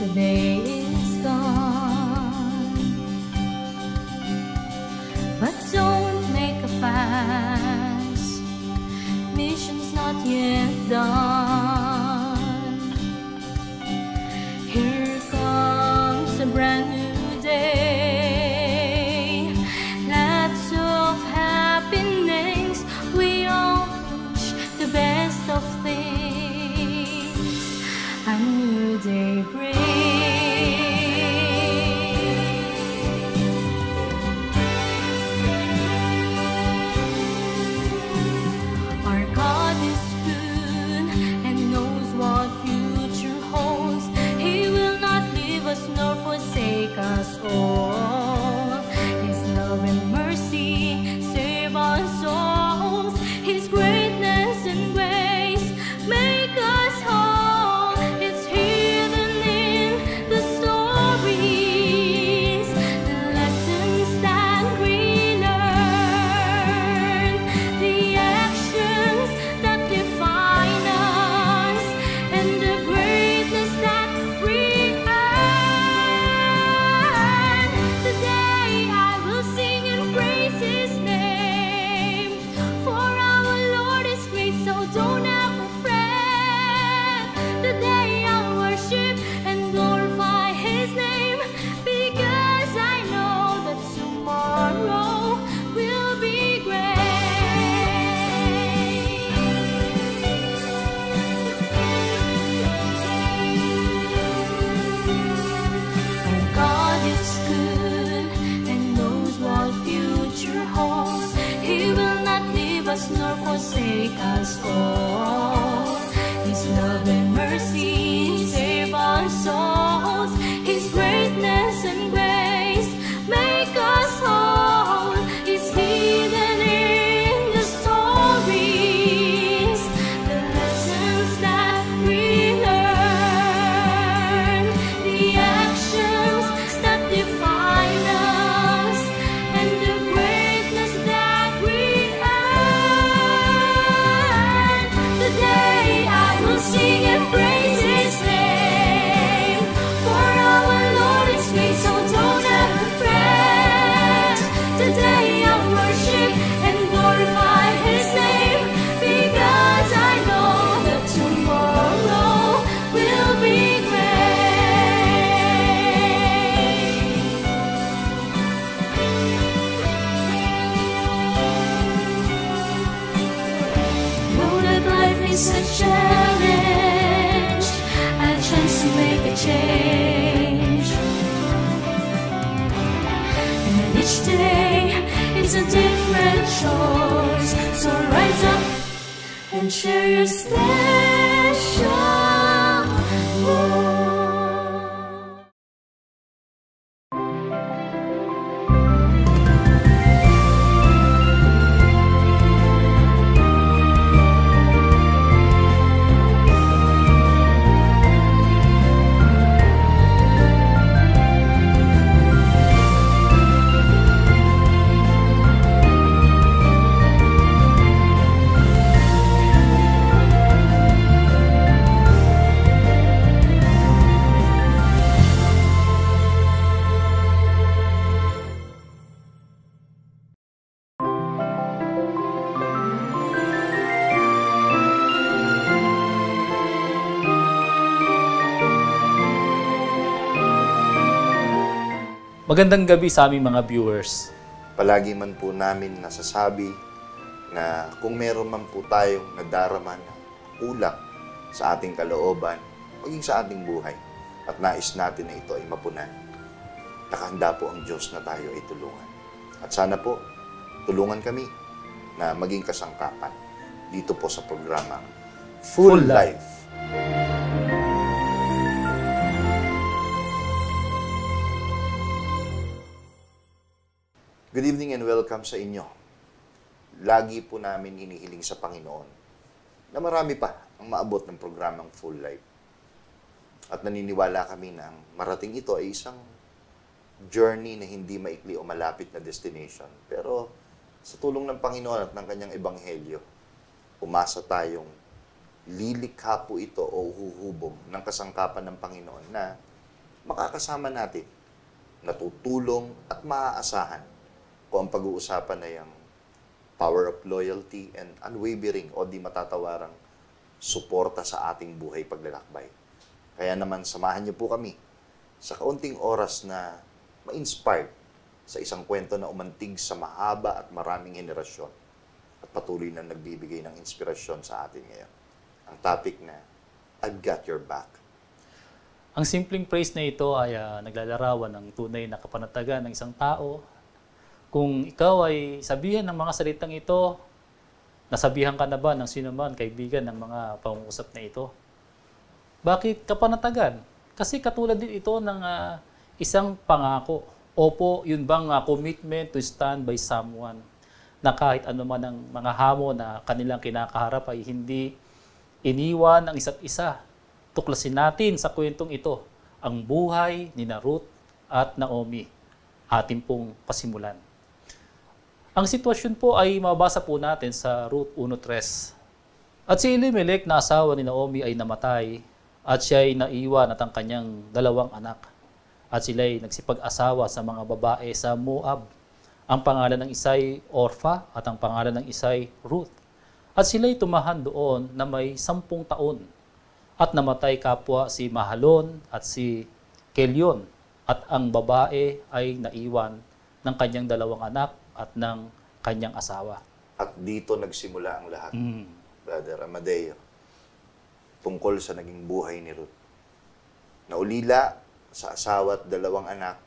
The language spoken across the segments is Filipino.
today is gone. But don't make a fuss, mission's not yet done. Here comes a brand new day, lots of happiness, we all wish the best of things. A new day brings. Our God is good and knows what future holds. He will not leave us nor forsake us all. His love and mercy save our souls. His greatness and grace make us whole. It's hidden in the stories, the lessons that we learn, the actions that define us, and the greatness that we earn. Today I will sing and praise His name, for our Lord is great, so don't ever fret. Today I'll worship and glorify His name, because I know that tomorrow will be great. Our God is good and knows what future holds. He will not leave us nor forsake us all. His love and mercy save our souls. His greatness and grace make us whole. It's hidden in the stories, the lessons that we learn, the actions that define us, and the greatness that we earn. Today I will sing and praise His name, for our Lord is great, so don't ever fret. Today I'll worship and glorify His name, because I know that tomorrow will be great. Know that life is a challenge, a chance to make a change, and each day is a different choice. So rise up and share your special voice. Magandang gabi sa aming mga viewers. Palagi man po namin nasasabi na kung meron man po tayong nadarama na ulak sa ating kalooban, maging sa ating buhay, at nais natin na ito ay mapunan, nakahanda po ang Diyos na tayo ay tulungan. At sana po, tulungan kami na maging kasangkapan dito po sa programang Full Life. Good evening and welcome sa inyo. Lagi po namin hinihiling sa Panginoon na marami pa ang maabot ng programang Full Life. At naniniwala kami na ang marating ito ay isang journey na hindi maikli o malapit na destination. Pero sa tulong ng Panginoon at ng Kanyang Ebanghelyo, umasa tayong lilikha po ito o huhubog ng kasangkapan ng Panginoon na makakasama natin, natutulong at maaasahan kung ang pag-uusapan ay ang power of loyalty and unwavering o di matatawarang suporta sa ating buhay paglalakbay. Kaya naman, samahan niyo po kami sa kaunting oras na ma-inspired sa isang kwento na umantig sa mahaba at maraming henerasyon at patuloy na nagbibigay ng inspirasyon sa atin ngayon. Ang topic na, I've got your back. Ang simpleng phrase na ito ay naglalarawan ng tunay na kapanatagan ng isang tao. Kung ikaw ay sabihan ng mga salitang ito, nasabihan ka na ba ng sino man kaibigan ng mga pangungusap na ito? Bakit kapanatagan? Kasi katulad din ito ng isang pangako. Opo, yun bang commitment to stand by someone na kahit ano man ang mga hamon na kanilang kinakaharap ay hindi iniwan ang isa't isa. Tuklasin natin sa kwentong ito ang buhay ni Ruth at Naomi. Atin pong pasimulan. Ang sitwasyon po ay mabasa po natin sa Ruth 1:3. At si Elimelech na asawa ni Naomi ay namatay at siya ay naiwan at ang kanyang 2 anak. At sila ay nagsipag-asawa sa mga babae sa Moab. Ang pangalan ng isa ay Orpha at ang pangalan ng isa ay Ruth. At sila ay tumahan doon na may 10 taon. At namatay kapwa si Mahalon at si Kelion. At ang babae ay naiwan ng kanyang 2 anak at ng kanyang asawa. At dito nagsimula ang lahat, Brother Amadeo, tungkol sa naging buhay ni Ruth. Naulila sa asawa at 2 anak,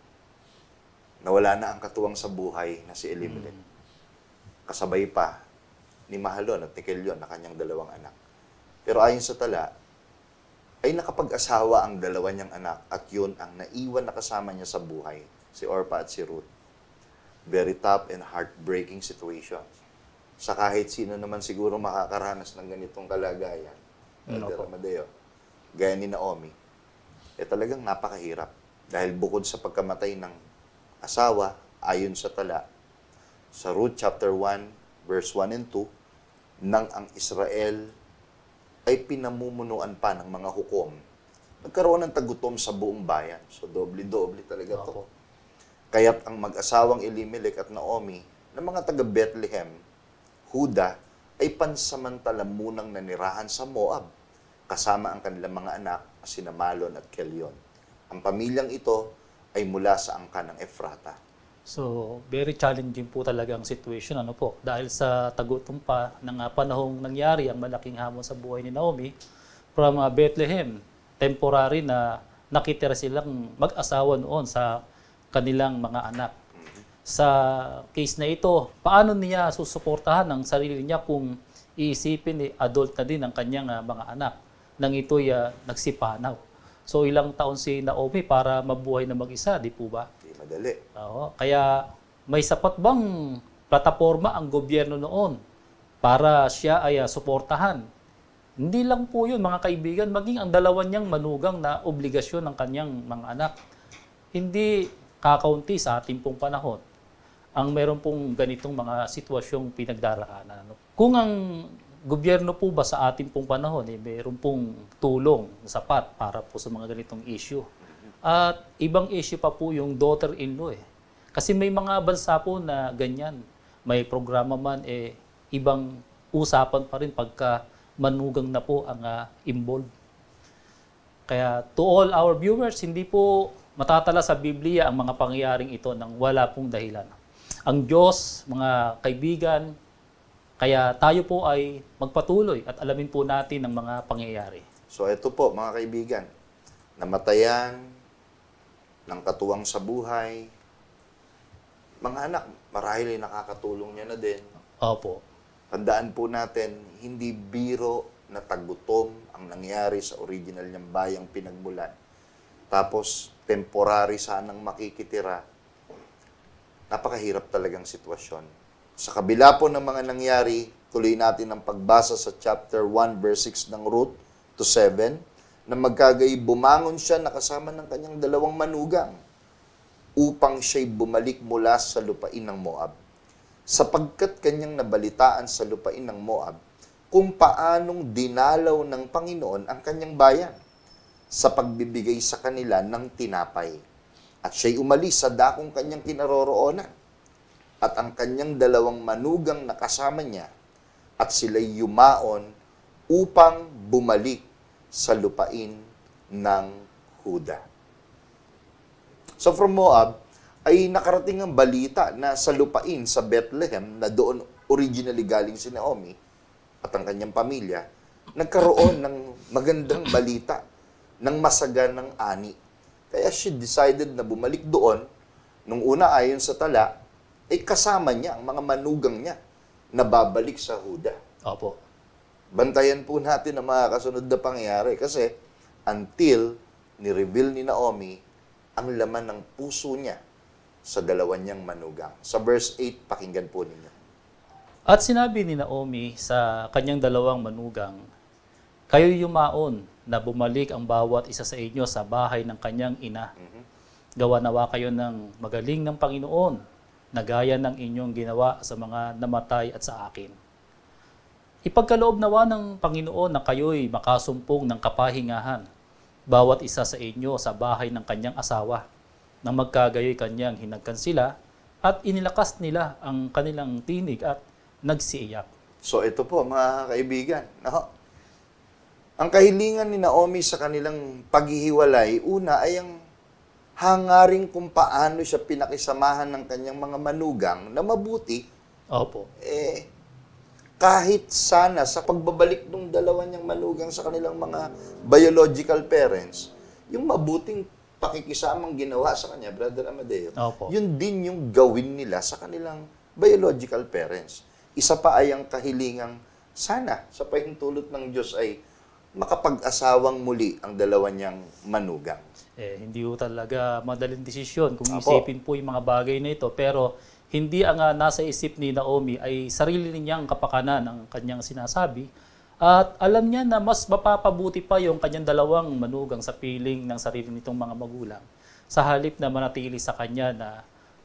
nawala na ang katuwang sa buhay na si Elimelech. Kasabay pa ni Mahalon at ni Kelion na kanyang 2 anak. Pero ayon sa tala, ay nakapag-asawa ang 2 niyang anak at yun ang naiwan na kasama niya sa buhay, si Orpha at si Ruth. Very tough and heartbreaking situation. Sa kahit sino naman siguro makakaranas ng ganitong kalagayan, Brother Amadeo, gaya ni Naomi, talagang napakahirap. Dahil bukod sa pagkamatay ng asawa, ayon sa tala, sa Ruth chapter 1, verse 1 and 2, nang ang Israel ay pinamumunuan pa ng mga hukom, nagkaroon ng tagutom sa buong bayan. So, doble-doble talaga to. Kaya't ang mag-asawang Elimelech at Naomi ng mga taga Bethlehem, Huda, ay pansamantala munang nanirahan sa Moab, kasama ang kanilang mga anak, sina Malon at Kelion. Ang pamilyang ito ay mula sa angkan ng Efrata. So, very challenging po talaga ang situation, ano po? Dahil sa tagutom pa ng panahong nangyari ang malaking hamon sa buhay ni Naomi, from Bethlehem, temporary na nakitira silang mag-asawa noon sa kanilang mga anak. Sa case na ito, paano niya susuportahan ang sarili niya kung iisipin adult na din ang kanyang mga anak nang ito'y nagsipanaw? So, ilang taon si Naomi para mabuhay na mag-isa, di po ba? Di madali. Oo. Kaya may sapat bang plataforma ang gobyerno noon para siya ay suportahan? Hindi lang po yun, mga kaibigan, maging ang 2 niyang manugang na obligasyon ng kanyang mga anak. Hindi kakaunti sa ating pong panahon ang meron pong ganitong mga sitwasyong pinagdaraanan. Kung ang gobyerno po ba sa ating pong panahon, meron pong tulong sapat para po sa mga ganitong issue. At ibang issue pa po yung daughter-in-law Kasi may mga bansa po na ganyan. May programa man, ibang usapan pa rin pagka manugang na po ang involved. Kaya to all our viewers, hindi po matatala sa Biblia ang mga pangyayaring ito nang wala pong dahilan. Ang Diyos, mga kaibigan, kaya tayo po ay magpatuloy at alamin po natin ang mga pangyayari. So ito po mga kaibigan, namatayan ng katuwang sa buhay. Mga anak, marahil ay nakakatulong niya na din. Opo. Tandaan po natin, hindi biro na tagutom ang nangyari sa original niyang bayang pinagmulan. Tapos, temporary sanang makikitira. Napakahirap talagang sitwasyon. Sa kabila po ng mga nangyari, tuloy natin ang pagbasa sa chapter 1, verse 6 ng Ruth to 7, na magkagay bumangon siya nakasama ng kanyang 2 manugang upang siya'y bumalik mula sa lupain ng Moab. Sapagkat kanyang nabalitaan sa lupain ng Moab kung paanong dinalaw ng Panginoon ang kanyang bayan. sa pagbibigay sa kanila ng tinapay. At siya'y umalis sa dakong kanyang kinaroroonan. At ang kanyang dalawang manugang na kasama niya, at sila'y yumaon upang bumalik sa lupain ng Huda. So from Moab, ay nakarating ang balita na sa lupain sa Bethlehem, na doon originally galing si Naomi at ang kanyang pamilya, nagkaroon ng magandang balita ng masaganang ani. Kaya she decided na bumalik doon. Nung una, ayon sa tala, ay kasama niya ang mga manugang niya na babalik sa Huda. Opo. Bantayan po natin ang mga kasunod na pangyayari kasi until ni-reveal ni Naomi ang laman ng puso niya sa dalawa niyang manugang. Sa verse 8, pakinggan po ninyo. At sinabi ni Naomi sa kanyang dalawang manugang, kayo yumaon na bumalik ang bawat isa sa inyo sa bahay ng kanyang ina. Gawa nawa kayo ng magaling ng Panginoon, na gaya ng inyong ginawa sa mga namatay at sa akin. Ipagkaloob nawa ng Panginoon na kayo'y makasumpong ng kapahingahan, bawat isa sa inyo sa bahay ng kanyang asawa, nang magkagayoy kanyang hinagkan sila, at inilakas nila ang kanilang tinig at nagsiiyak. So ito po mga kaibigan, no? Ang kahilingan ni Naomi sa kanilang paghihiwalay, una ay ang hangaring kung paano siya pinakisamahan ng kanyang mga manugang na mabuti. Opo. Kahit sana sa pagbabalik ng dalawa niyang manugang sa kanilang mga biological parents, yung mabuting pakikisamang ginawa sa kanya, Brother Amadeo, Opo. yun din yung gawin nila sa kanilang biological parents. Isa pa ay ang kahilingang sana sa pahintulot ng Diyos ay makapag-asawang muli ang dalawa niyang manugang. Hindi po talaga madaling desisyon kung Apo. isipin po yung mga bagay na ito. Pero hindi ang nasa isip ni Naomi ay sarili niyang kapakanan ang kanyang sinasabi. At alam niya na mas mapapabuti pa yung kanyang dalawang manugang sa piling ng sarili nitong mga magulang sa halip na manatili sa kanya na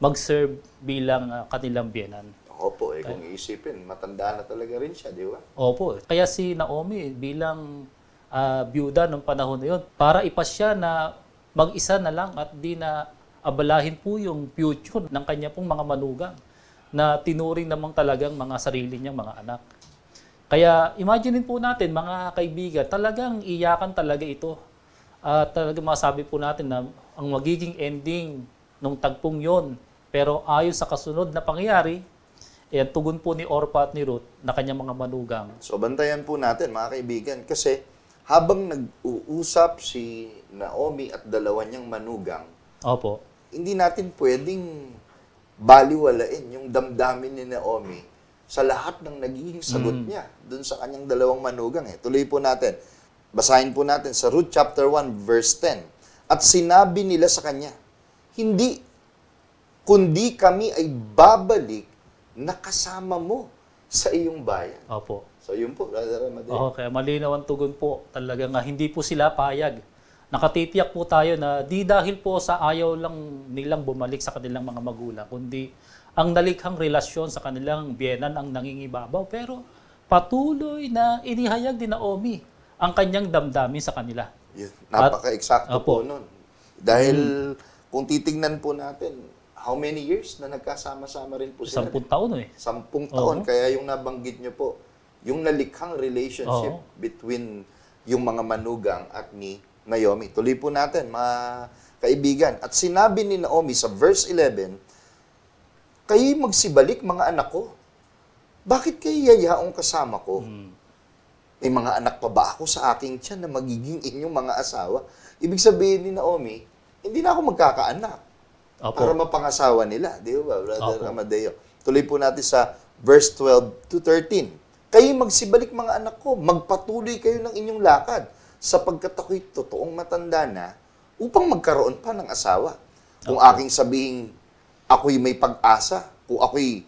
mag-serve bilang kanilang biyenan. Opo, kung iisipin, matanda na talaga rin siya, di ba? Opo. Kaya si Naomi bilang byuda ng panahon na yun, para ipasya na mag-isa na lang at di na abalahin po yung future ng kanya pong mga manugang na tinuring namang talagang mga sarili niyang mga anak. Kaya imagine po natin mga kaibigan, talagang iyakan talaga ito. At talagang masabi po natin na ang magiging ending ng tagpong yon, pero ayon sa kasunod na pangyayari, tugon po ni Orpah at ni Ruth na kanyang mga manugang. So bantayan po natin mga kaibigan kasi habang nag-uusap si Naomi at dalawa niyang manugang, Opo. hindi natin pwedeng baliwalain yung damdamin ni Naomi sa lahat ng nagiging sagot niya dun sa kanyang dalawang manugang. Tuloy po natin. Basahin po natin sa Ruth chapter 1 verse 10. At sinabi nila sa kanya, hindi, kundi kami ay babalik na kasama mo sa iyong bayan. Opo. So yun po, Brother Amadeo. Oo, kaya malinaw ang tugon po. Talaga nga, hindi po sila payag. Nakatitiyak po tayo na di dahil po sa ayaw lang nilang bumalik sa kanilang mga magulang, kundi ang nalikhang relasyon sa kanilang biyenan ang nangingibabaw. Pero patuloy na inihayag ni Naomi ang kanyang damdamin sa kanila. Yun, napaka-eksakto po nun. Dahil kung titingnan po natin, how many years na nagkasama-sama rin po sila? 10 taon 10 taon. Kaya yung nabanggit nyo po, yung nalikhang relationship between yung mga manugang at ni Naomi. Tuloy po natin, mga kaibigan. At sinabi ni Naomi sa verse 11, kayo'y magsibalik mga anak ko. Bakit kayo yayaong kasama ko? May mga anak pa ba ako sa aking tiyan na magiging inyong mga asawa? Ibig sabihin ni Naomi, hindi na ako magkakaanak. Opo. Para mapangasawa nila. Di ba, Brother Amadeo? Tuloy po natin sa verse 12 to 13. Kayo magsibalik mga anak ko, magpatuloy kayo ng inyong lakad, sapagkat ako'y totoong matanda na upang magkaroon pa ng asawa. Kung aking sabihin, ako'y may pag-asa, kung ako'y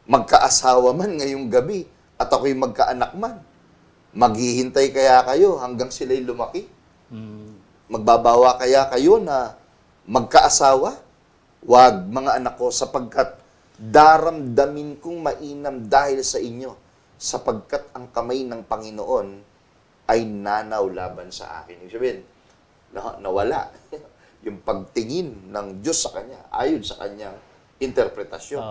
magkaasawa man ngayong gabi, at ako'y magkaanak man, maghihintay kaya kayo hanggang sila'y lumaki? Magbabawa kaya kayo na magkaasawa? Wag, mga anak ko, sapagkat daramdamin kong mainam dahil sa inyo, sapagkat ang kamay ng Panginoon ay nanaw laban sa akin. Ibig sabihin, nawala. Yung pagtingin ng Diyos sa kanya, ayon sa kanyang interpretasyon.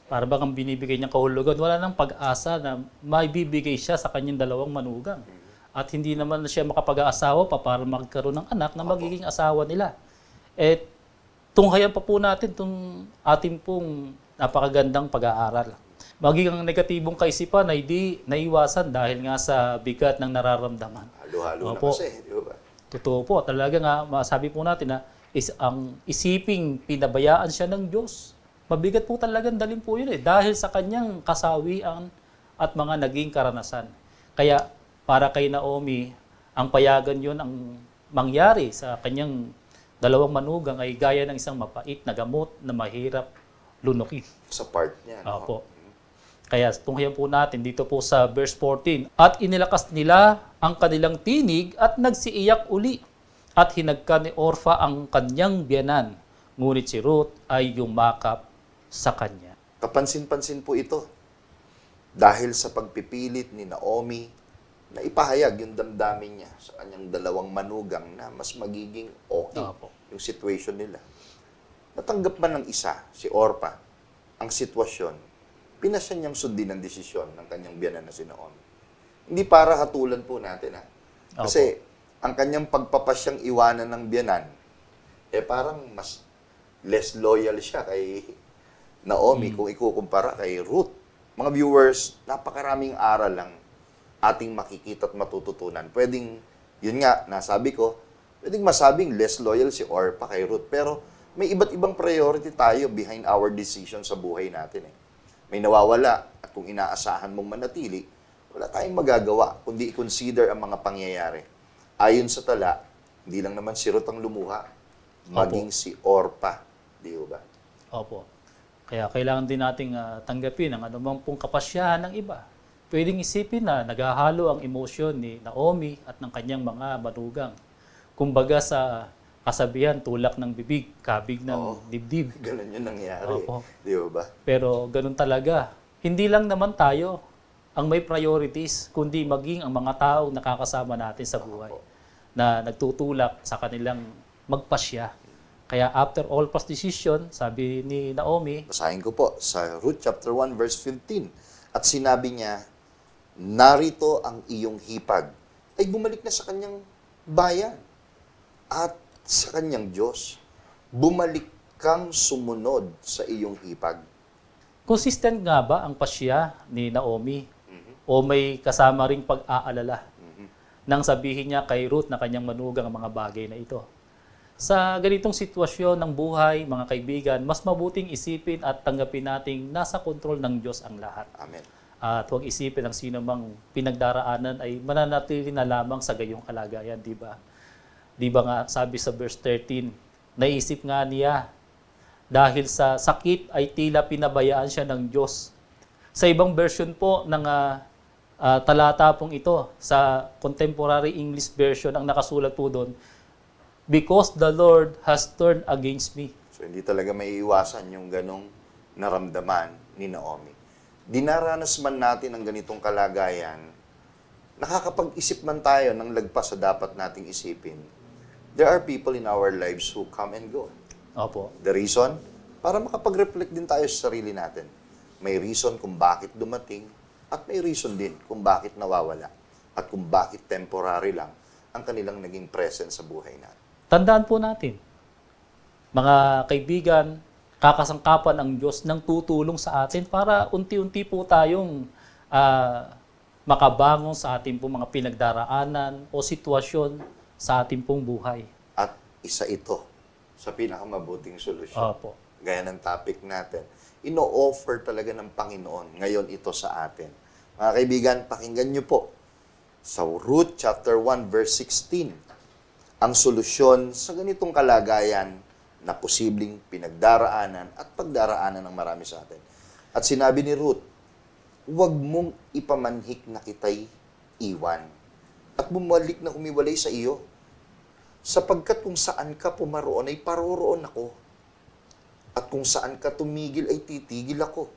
Para bang ang binibigay niyang kahulugan, wala nang pag-asa na maibibigay siya sa kanyang dalawang manugang. At hindi naman siya makapag-aasawa pa para magkaroon ng anak na magiging asawa nila. Tunghayan pa po natin itong ating pong napakagandang pag-aaral. Magiging ang negatibong kaisipan ay di naiwasan dahil nga sa bigat ng nararamdaman. Halo-halo na kasi, di ba? Totoo po. Talaga nga, masabi po natin na ang isiping pinabayaan siya ng Diyos. Mabigat po talagang dalhin po yun dahil sa kanyang kasawian at mga naging karanasan. Kaya para kay Naomi, ang payagan yun ang mangyari sa kanyang dalawang manugang ay gaya ng isang mapait na gamot na mahirap lunukin. Sa part niya. Opo. Kaya tunghayan po natin dito po sa verse 14. At inilakas nila ang kanilang tinig at nagsiiyak uli. At hinagka ni Orpha ang kanyang biyanan. Ngunit si Ruth ay yumakap sa kanya. Kapansin-pansin po ito. Dahil sa pagpipilit ni Naomi na ipahayag yung damdamin niya sa kanyang dalawang manugang na mas magiging okay yung situation nila. Natanggap man ng isa, si Orpha, ang sitwasyon, pinasya niyang sundin ang desisyon ng kanyang biyanan na si Naomi. Hindi para hatulan po natin, ha? Kasi ang kanyang pagpapasyang iwanan ng biyanan, parang mas less loyal siya kay Naomi kung ikukumpara kay Ruth. Mga viewers, napakaraming aral lang ating makikita at matututunan. Pwedeng, yun nga, nasabi ko, pwedeng masabing less loyal si Orpha kay Ruth. Pero may iba't ibang priority tayo behind our decision sa buhay natin. May nawawala at kung inaasahan mong manatili, wala tayong magagawa kundi i-consider ang mga pangyayari. Ayon sa tala, hindi lang naman si Ruth ang lumuha, maging si Orpha. Di ba? Opo. Kaya kailangan din nating tanggapin ang anumang pong kapasyahan ng iba. Pwedeng isipin na naghahalo ang emosyon ni Naomi at ng kanyang mga manugang. Kumbaga sa kasabihan, tulak ng bibig, kabig ng dibdib. Ganun yun nangyari. Opo. Di ba? Pero ganun talaga. Hindi lang naman tayo ang may priorities, kundi maging ang mga taong nakakasama natin sa buhay na nagtutulak sa kanilang magpasya. Kaya after all past decision, sabi ni Naomi, basahin ko po sa Ruth chapter 1 verse 15. At sinabi niya, narito ang iyong hipag. Ay bumalik na sa kanyang bayan. At sa kanyang Diyos, bumalik kang sumunod sa iyong hipag. Consistent nga ba ang pasya ni Naomi? O may kasama ring pag-aalala nang sabihin niya kay Ruth na kanyang manugang ang mga bagay na ito? Sa ganitong sitwasyon ng buhay, mga kaibigan, mas mabuting isipin at tanggapin nating nasa kontrol ng Diyos ang lahat. Amen. At huwag isipin ang sino mang pinagdaraanan ay mananatili na lamang sa gayong kalagayan, di ba? Di ba nga sabi sa verse 13, naisip nga niya, dahil sa sakit ay tila pinabayaan siya ng Diyos. Sa ibang version po ng talata pong ito, sa Contemporary English Version, ang nakasulat po doon, because the Lord has turned against me. So hindi talaga may iwasan yung ganong naramdaman ni Naomi. Dinaranas man natin ang ganitong kalagayan, nakakapag-isip man tayo ng lagpas sa dapat nating isipin. There are people in our lives who come and go. Opo. The reason? Para makapag-reflect din tayo sa sarili natin. May reason kung bakit dumating at may reason din kung bakit nawawala at kung bakit temporary lang ang kanilang naging presence sa buhay natin. Tandaan po natin, mga kaibigan, kakasangkapan ang Diyos ng tutulong sa atin para unti-unti po tayong makabangon sa ating pong mga pinagdaraanan o sitwasyon sa ating pong buhay. At isa ito sa pinakamabuting solusyon. Opo. Gaya ng topic natin. Ino-offer talaga ng Panginoon ngayon ito sa atin. Mga kaibigan, pakinggan niyo po sa Ruth chapter 1 verse 16 ang solusyon sa ganitong kalagayan na posibleng pinagdaraanan at pagdaraanan ng marami sa atin. At sinabi ni Ruth, huwag mong ipamanhik na kita'y iwan at bumalik na humiwalay sa iyo. Sapagkat kung saan ka pumaroon ay paroroon ako. At kung saan ka tumigil ay titigil ako.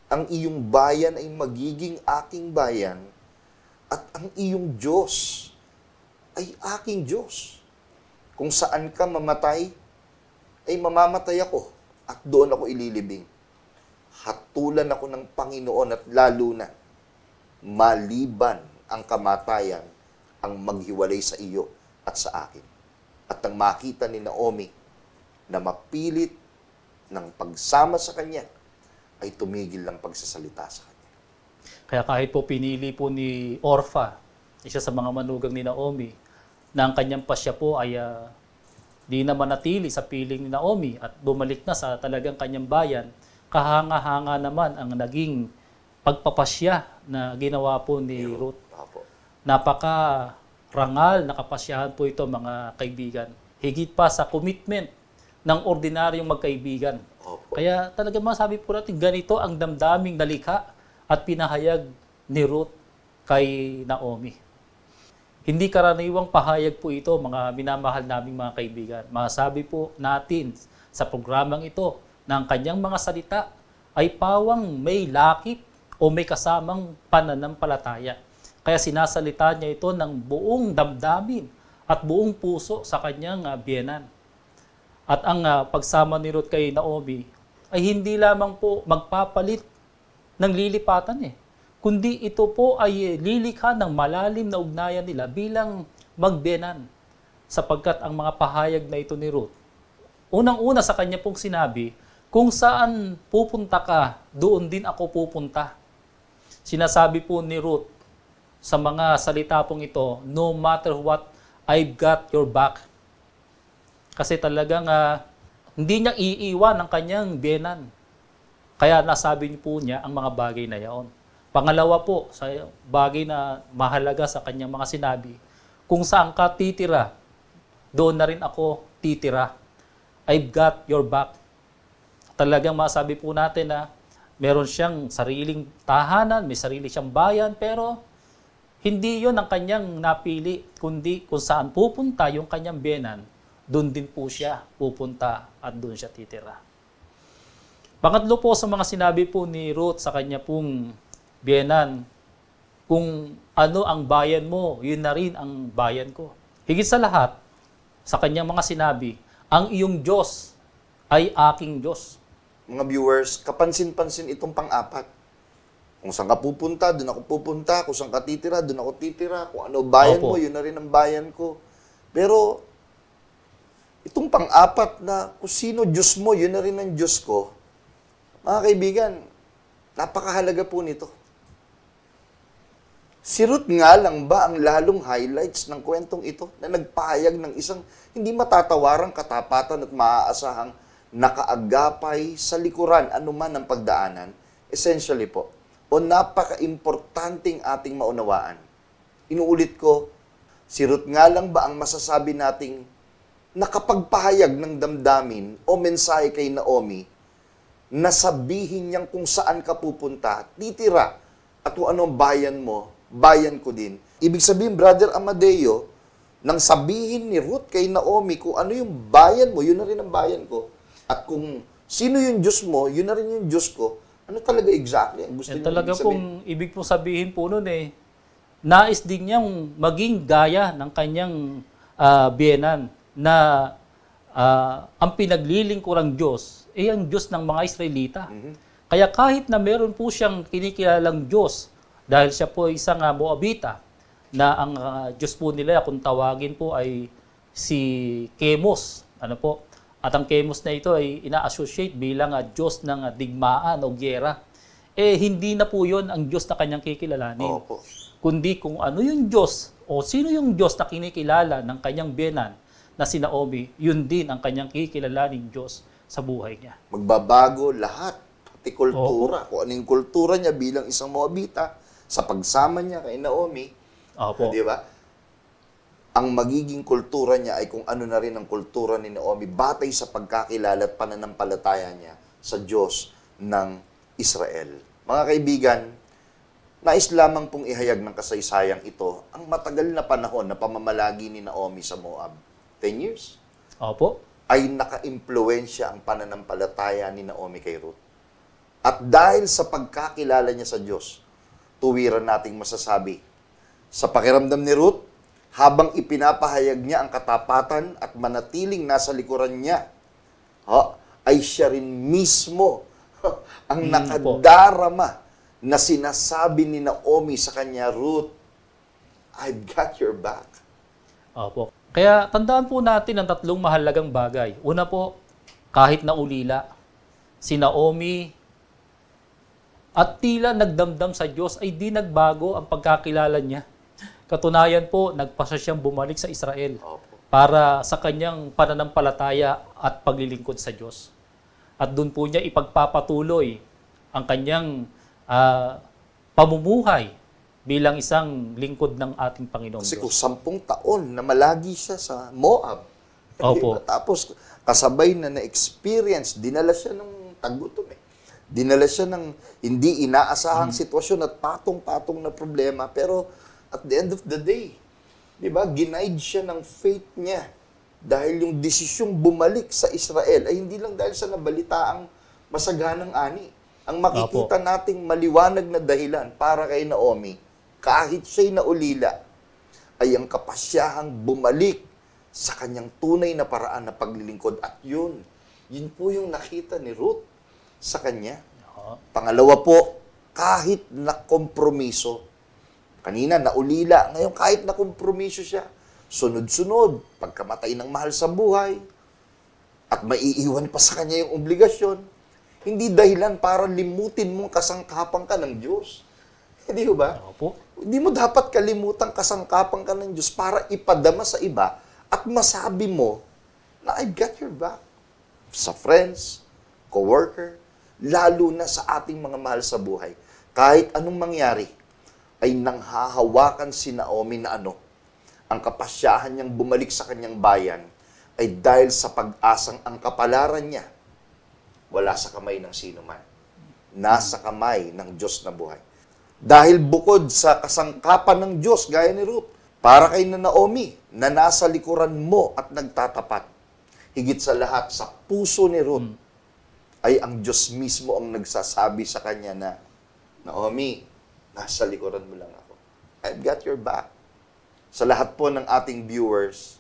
Ang iyong bayan ay magiging aking bayan at ang iyong Diyos ay aking Diyos. kung saan ka mamatay, ay mamamatay ako at doon ako ililibing. Hatulan ako ng Panginoon at lalo na, maliban ang kamatayan ang maghiwalay sa iyo at sa akin. At nang makita ni Naomi na mapilit ng pagsama sa kanya, ay tumigil ng pagsasalita sa kanya. Kaya kahit po pinili po ni Orpha, isa sa mga manugang ni Naomi, na ang kanyang pasya po ay di na manatili sa piling ni Naomi at bumalik na sa talagang kanyang bayan, kahanga-hanga naman ang naging pagpapasya na ginawa po ni Ruth. Apo. Napaka-rangal na kapasyahan po ito, mga kaibigan. Higit pa sa commitment ng ordinaryong magkaibigan. Opo. Kaya talaga masabi po natin, ganito ang damdaming nalikha at pinahayag ni Ruth kay Naomi. Hindi karaniwang pahayag po ito, mga minamahal naming mga kaibigan. Masabi po natin sa programang ito na ang kanyang mga salita ay pawang may lakip o may kasamang pananampalataya. Kaya sinasalita niya ito ng buong damdamin at buong puso sa kanyang biyenan. At ang pagsama ni Ruth kay Naomi ay hindi lamang po magpapalit ng lilipatan kundi ito po ay lilikha ng malalim na ugnayan nila bilang magbiyenan. Sapagkat ang mga pahayag na ito ni Ruth, unang-una sa kanya pong sinabi, kung saan pupunta ka, doon din ako pupunta. Sinasabi po ni Ruth sa mga salita pong ito, no matter what, I've got your back. Kasi talagang hindi niya iiwan ang kanyang biyenan. Kaya nasabi niyo po niya ang mga bagay na yaon. Pangalawa po, sa bagay na mahalaga sa kanyang mga sinabi, kung saan ka titira, doon na rin ako titira. I've got your back. Talagang masabi po natin na meron siyang sariling tahanan, may sarili siyang bayan, pero hindi yon ang kanyang napili, kundi kung saan pupunta yung kanyang biyenan, doon din po siya pupunta at doon siya titira. Pangatlo po sa mga sinabi po ni Ruth sa kanya pong biyenan, kung ano ang bayan mo, yun na rin ang bayan ko. Higit sa lahat, sa kanyang mga sinabi, ang iyong Diyos ay aking Diyos. Mga viewers, kapansin-pansin itong pang-apat. Kung saan ka pupunta, doon ako pupunta. Kung saan ka titira, doon ako titira. Kung ano bayan mo, yun na rin ang bayan ko. Pero, itong pang-apat na kung sino Diyos mo, yun na rin ang Diyos ko. Mga kaibigan, napakahalaga po nito. Si Ruth nga lang ba ang lalong highlights ng kwentong ito na nagpahayag ng isang hindi matatawarang katapatan at maaasahang nakaagapay sa likuran anuman ang pagdaanan? Essentially po, o napaka-importanting ating maunawaan. Inuulit ko, si Ruth nga lang ba ang masasabi nating nakapagpahayag ng damdamin o mensahe kay Naomi na sabihin niyang kung saan ka pupunta, titira, at kung anong bayan mo, bayan ko din. Ibig sabihin, Brother Amadeo, nang sabihin ni Ruth kay Naomi kung ano yung bayan mo, yun na rin ang bayan ko. At kung sino yung Diyos mo, yun na rin yung Diyos ko. Ano talaga exactly ang gusto niyo Talaga sabihin? ibig pong sabihin po nun nais din niyang maging gaya ng kanyang biyenan na ang pinaglilingkurang Diyos ay ang Diyos ng mga Israelita. Kaya kahit na meron po siyang kinikilalang Diyos, dahil siya po isang Moabita, na ang Diyos po nila, kung tawagin po ay si Chemos. At ang Chemos na ito ay ina-associate bilang Diyos ng digmaan o gyera. Hindi na po yun ang Diyos na kanyang kikilalanin. Opo. Kundi kung ano yung Diyos o sino yung Diyos na kinikilala ng kanyang biyenan na si Naomi, yun din ang kanyang kikilalaning Diyos sa buhay niya. Magbabago lahat, pati kultura. Kung ano yung kultura niya bilang isang Moabita, sa pagsama niya kay Naomi, di ba? Ang magiging kultura niya ay kung ano na rin ang kultura ni Naomi batay sa pagkakilala at pananampalataya niya sa Diyos ng Israel. Mga kaibigan, nais lamang pong ihayag ng kasaysayang ito ang matagal na panahon na pamamalagi ni Naomi sa Moab. 10 years. Ay naka-impluwensya ang pananampalataya ni Naomi kay Ruth. At dahil sa pagkakilala niya sa Diyos, tuwiran nating masasabi, sa pakiramdam ni Ruth, habang ipinapahayag niya ang katapatan at manatiling nasa likuran niya, ay siya rin mismo ang nakadarama na sinasabi ni Naomi sa kanya, Ruth, I've got your back. Opo. Kaya tandaan po natin ang tatlong mahalagang bagay. Una po, kahit na ulila, si Naomi at tila nagdamdam sa Diyos ay di nagbago ang pagkakilala niya. Katunayan po, nagpasya siyang bumalik sa Israel para sa kanyang pananampalataya at paglilingkod sa Diyos. At doon po niya ipagpapatuloy ang kanyang pamumuhay bilang isang lingkod ng ating Panginoong Kasi Diyos. kung 10 taon na malagi siya sa Moab, Opo. tapos kasabay na na-experience, dinala siya ng tagutom Dinala siya ng hindi inaasahang sitwasyon at patong-patong na problema. Pero at the end of the day, di ba, ginaid siya ng faith niya. Dahil yung desisyong bumalik sa Israel ay hindi lang dahil sa nabalitaang masaganang ani. Ang makikita nating maliwanag na dahilan para kay Naomi, kahit siya'y naulila, ay ang kapasyahang bumalik sa kanyang tunay na paraan na paglilingkod. At yun po yung nakita ni Ruth sa kanya. Pangalawa po, kahit na kompromiso. Kanina, naulila. Ngayon, kahit na kompromiso siya, sunod-sunod, pagkamatay ng mahal sa buhay, at maiiwan pa sa kanya yung obligasyon, hindi dahilan para limutin mong kasangkapan ka ng Diyos. Hindi ba? Opo. Hindi mo dapat kalimutan kasangkapan ka ng Diyos para ipadama sa iba at masabi mo na I've got your back. Sa friends, coworker, lalo na sa ating mga mahal sa buhay. Kahit anong mangyari, ay nanghahawakan si Naomi na ang kapasyahan niyang bumalik sa kanyang bayan ay dahil sa pag-asang ang kapalaran niya wala sa kamay ng sino man. Nasa kamay ng Diyos na buhay. Dahil bukod sa kasangkapan ng Diyos, gaya ni Ruth, para kay Naomi, na nasa likuran mo at nagtatapat, higit sa lahat, sa puso ni Ruth, ay ang Diyos mismo ang nagsasabi sa kanya na, Naomi, nasa likuran mo lang ako. I've got your back. Sa lahat po ng ating viewers,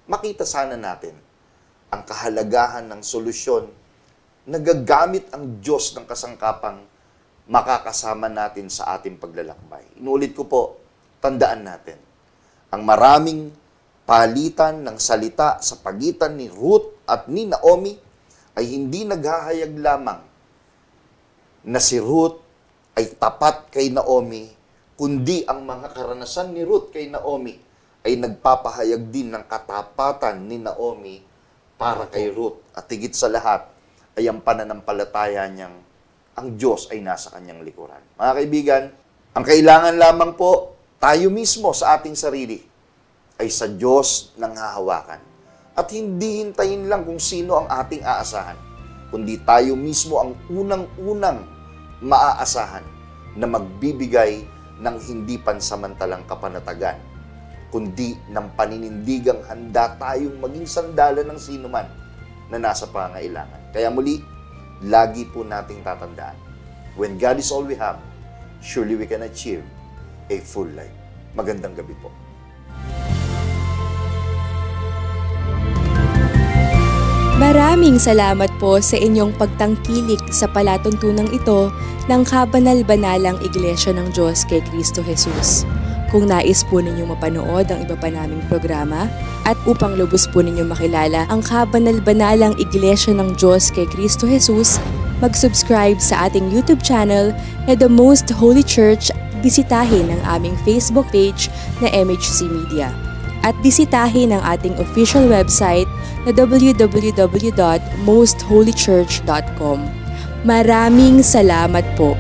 makita sana natin ang kahalagahan ng solusyon na gagamit ang Diyos ng kasangkapang makakasama natin sa ating paglalakbay. Inulit ko po, tandaan natin, ang maraming palitan ng salita sa pagitan ni Ruth at ni Naomi ay hindi naghahayag lamang na si Ruth ay tapat kay Naomi, kundi ang mga karanasan ni Ruth kay Naomi ay nagpapahayag din ng katapatan ni Naomi para kay Ruth. At higit sa lahat ay ang pananampalataya niyang ang Diyos ay nasa kanyang likuran. Mga kaibigan, ang kailangan lamang po tayo mismo sa ating sarili ay sa Diyos nang hahawakan. At hindi hintayin lang kung sino ang ating aasahan, kundi tayo mismo ang unang-unang maaasahan na magbibigay ng hindi pansamantalang kapanatagan, kundi ng paninindigang handa tayong maging sandalan ng sino man na nasa pangailangan. Kaya muli, lagi po nating tatandaan, when God is all we have, surely we can achieve a full life. Magandang gabi po. Maraming salamat po sa inyong pagtangkilik sa palatuntunang ito ng Kabanal-Banalang Iglesia ng Diyos kay Kristo Jesus. Kung nais po ninyong mapanood ang iba pa naming programa at upang lubos po ninyong makilala ang Kabanal-Banalang Iglesia ng Diyos kay Kristo Jesus, mag-subscribe sa ating YouTube channel na The Most Holy Church. Bisitahin ang aming Facebook page na MHC Media. At bisitahin ang ating official website na www.mostholychurch.com. Maraming salamat po.